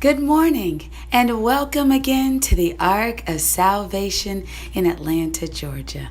Good morning, and welcome again to the Ark of Salvation in Atlanta, Georgia,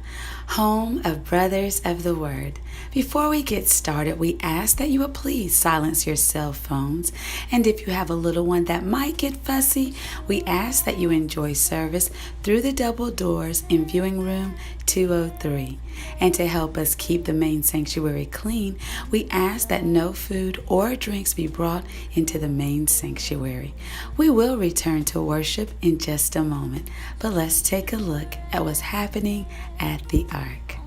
home of Brothers of the Word. Before we get started, we ask that you would please silence your cell phones, and if you have a little one that might get fussy, we ask that you enjoy service through the double doors in viewing room 203. And to help us keep the main sanctuary clean, we ask that no food or drinks be brought into the main sanctuary. We will return to worship in just a moment, but let's take a look at what's happening at the Ark.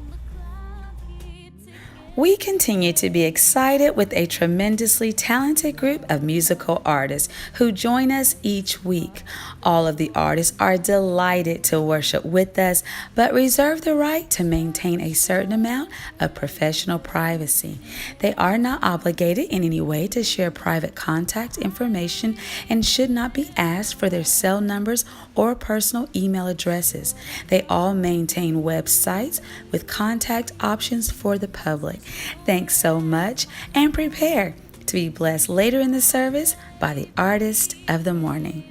We continue to be excited with a tremendously talented group of musical artists who join us each week. All of the artists are delighted to worship with us, but reserve the right to maintain a certain amount of professional privacy. They are not obligated in any way to share private contact information and should not be asked for their cell numbers or personal email addresses. They all maintain websites with contact options for the public. Thanks so much, and prepare to be blessed later in the service by the Artist of the Morning.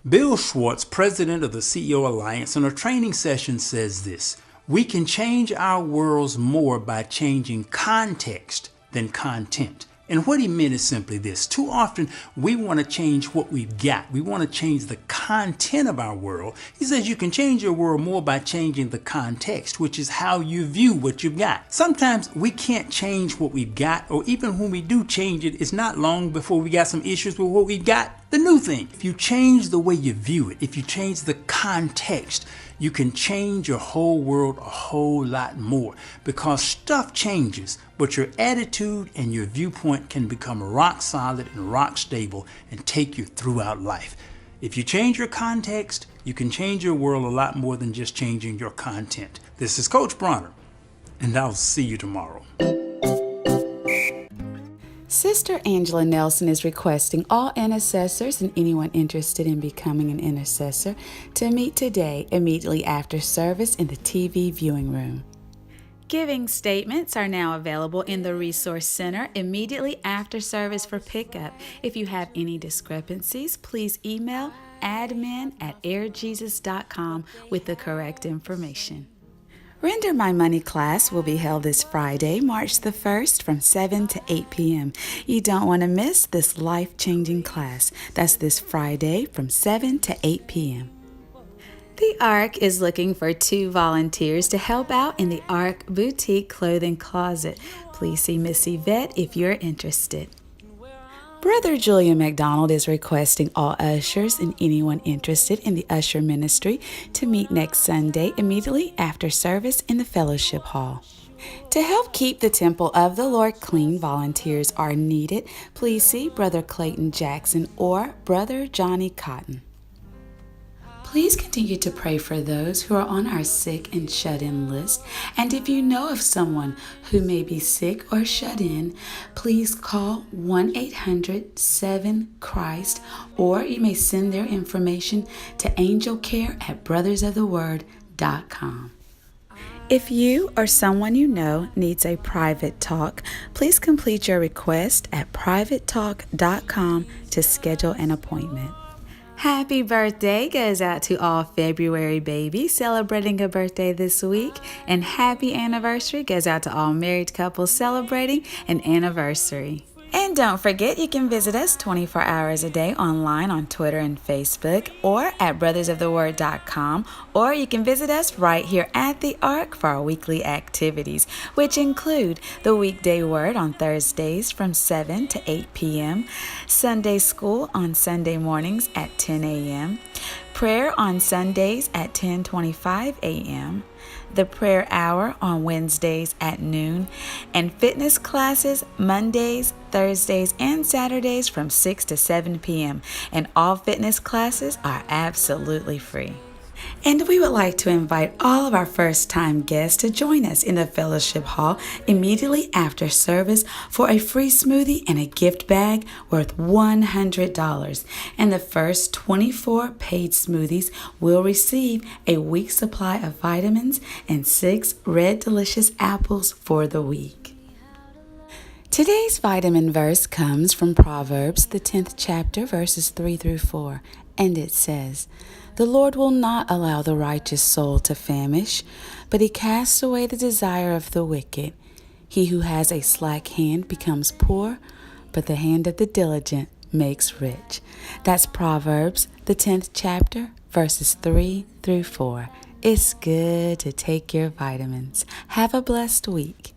Bill Schwartz, president of the CEO Alliance, in a training session says this: "We can change our worlds more by changing context than content." And what he meant is simply this: too often we want to change what we've got. We want to change the content of our world. He says you can change your world more by changing the context, which is how you view what you've got. Sometimes we can't change what we've got, or even when we do change it, it's not long before we got some issues with what we've got. The new thing, if you change the way you view it, if you change the context, you can change your whole world a whole lot more, because stuff changes, but your attitude and your viewpoint can become rock solid and rock stable and take you throughout life. If you change your context, you can change your world a lot more than just changing your content. This is Coach Bronner, and I'll see you tomorrow. Sister Angela Nelson is requesting all intercessors and anyone interested in becoming an intercessor to meet today immediately after service in the TV viewing room. Giving statements are now available in the Resource Center immediately after service for pickup. If you have any discrepancies, please email admin@airjesus.com with the correct information. Render My Money class will be held this Friday, March the 1st from 7 to 8 p.m. You don't want to miss this life-changing class. That's this Friday from 7 to 8 p.m. The Ark is looking for 2 volunteers to help out in the Ark Boutique Clothing Closet. Please see Miss Yvette if you're interested. Brother Julian McDonald is requesting all ushers and anyone interested in the usher ministry to meet next Sunday immediately after service in the fellowship hall. To help keep the temple of the Lord clean, volunteers are needed. Please see Brother Clayton Jackson or Brother Johnny Cotton. Please continue to pray for those who are on our sick and shut-in list. And if you know of someone who may be sick or shut in, please call 1-800-7-CHRIST, or you may send their information to angelcare@brothersoftheword.com. If you or someone you know needs a private talk, please complete your request at privatetalk.com to schedule an appointment. Happy birthday goes out to all February babies celebrating a birthday this week, and happy anniversary goes out to all married couples celebrating an anniversary. And don't forget, you can visit us 24 hours a day online on Twitter and Facebook, or at brothersoftheword.com, or you can visit us right here at the Ark for our weekly activities, which include the weekday word on Thursdays from 7 to 8 p.m., Sunday school on Sunday mornings at 10 a.m., prayer on Sundays at 10:25 a.m., the prayer hour on Wednesdays at noon, and fitness classes Mondays, Thursdays, and Saturdays from 6 to 7 p.m. And all fitness classes are absolutely free. And we would like to invite all of our first-time guests to join us in the fellowship hall immediately after service for a free smoothie and a gift bag worth $100. And the first 24 paid smoothies will receive a week's supply of vitamins and 6 red delicious apples for the week. Today's vitamin verse comes from Proverbs, the 10th chapter, verses 3 through 4, and it says, "The Lord will not allow the righteous soul to famish, but he casts away the desire of the wicked. He who has a slack hand becomes poor, but the hand of the diligent makes rich." That's Proverbs, the 10th chapter, verses 3 through 4. It's good to take your vitamins. Have a blessed week.